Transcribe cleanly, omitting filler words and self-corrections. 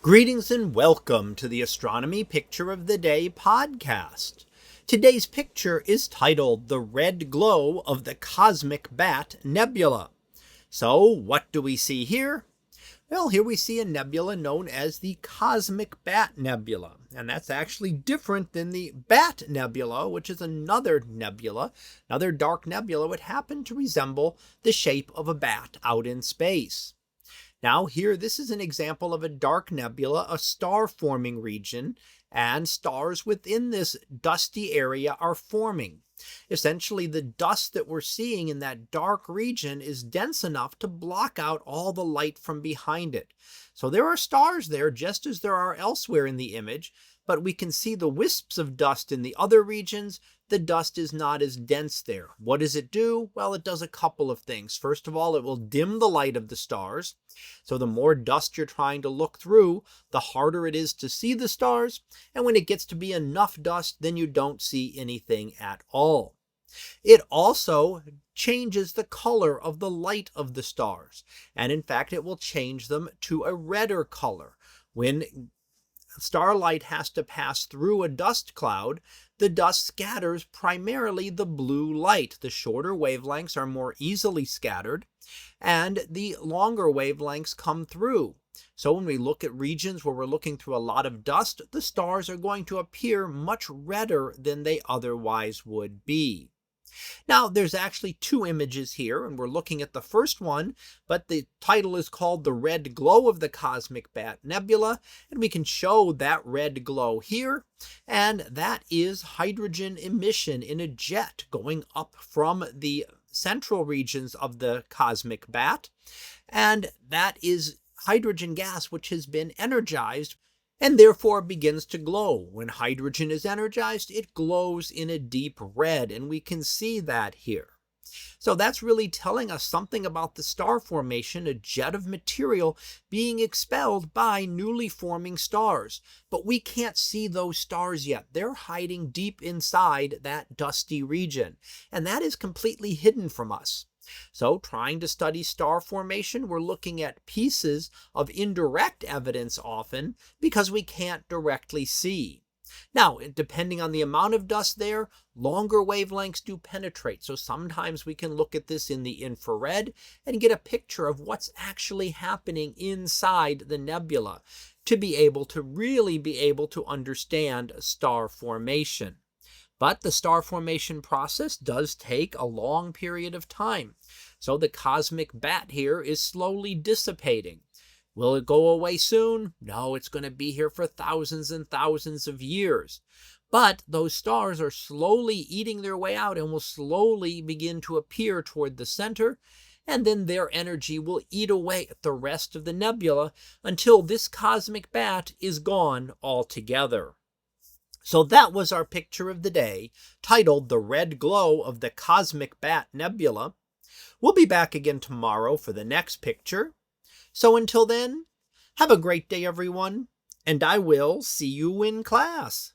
Greetings and welcome to the Astronomy Picture of the Day podcast. Today's picture is titled The Red Glow of the Cosmic Bat Nebula. So what do we see here? Well, here we see a nebula known as the Cosmic Bat Nebula, and that's actually different than the Bat Nebula, which is another nebula, another dark nebula would happen to resemble the shape of a bat out in space. Now here, this is an example of a dark nebula, a star-forming region, and stars within this dusty area are forming. Essentially, the dust that we're seeing in that dark region is dense enough to block out all the light from behind it. So there are stars there, just as there are elsewhere in the image, but we can see the wisps of dust in the other regions. The dust is not as dense there. What does it do? Well, it does a couple of things. First of all, it will dim the light of the stars. So the more dust you're trying to look through, the harder it is to see the stars. And when it gets to be enough dust, then you don't see anything at all. It also changes the color of the light of the stars. And in fact, it will change them to a redder color. When starlight has to pass through a dust cloud, the dust scatters primarily the blue light. The shorter wavelengths are more easily scattered, and the longer wavelengths come through. So when we look at regions where we're looking through a lot of dust, the stars are going to appear much redder than they otherwise would be. Now, there's actually two images here, and we're looking at the first one, but the title is called The Red Glow of the Cosmic Bat Nebula, and we can show that red glow here, and that is hydrogen emission in a jet going up from the central regions of the cosmic bat, and that is hydrogen gas which has been energized and therefore begins to glow. When hydrogen is energized, it glows in a deep red, and we can see that here. So that's really telling us something about the star formation, a jet of material being expelled by newly forming stars. But we can't see those stars yet. They're hiding deep inside that dusty region, and that is completely hidden from us. So trying to study star formation, we're looking at pieces of indirect evidence often because we can't directly see. Now, depending on the amount of dust there, longer wavelengths do penetrate. So sometimes we can look at this in the infrared and get a picture of what's actually happening inside the nebula to really be able to understand star formation. But the star formation process does take a long period of time. So the cosmic bat here is slowly dissipating. Will it go away soon? No, it's going to be here for thousands and thousands of years. But those stars are slowly eating their way out and will slowly begin to appear toward the center. And then their energy will eat away at the rest of the nebula until this cosmic bat is gone altogether. So that was our picture of the day, titled The Red Glow of the Cosmic Bat Nebula. We'll be back again tomorrow for the next picture. So until then, have a great day, everyone, and I will see you in class.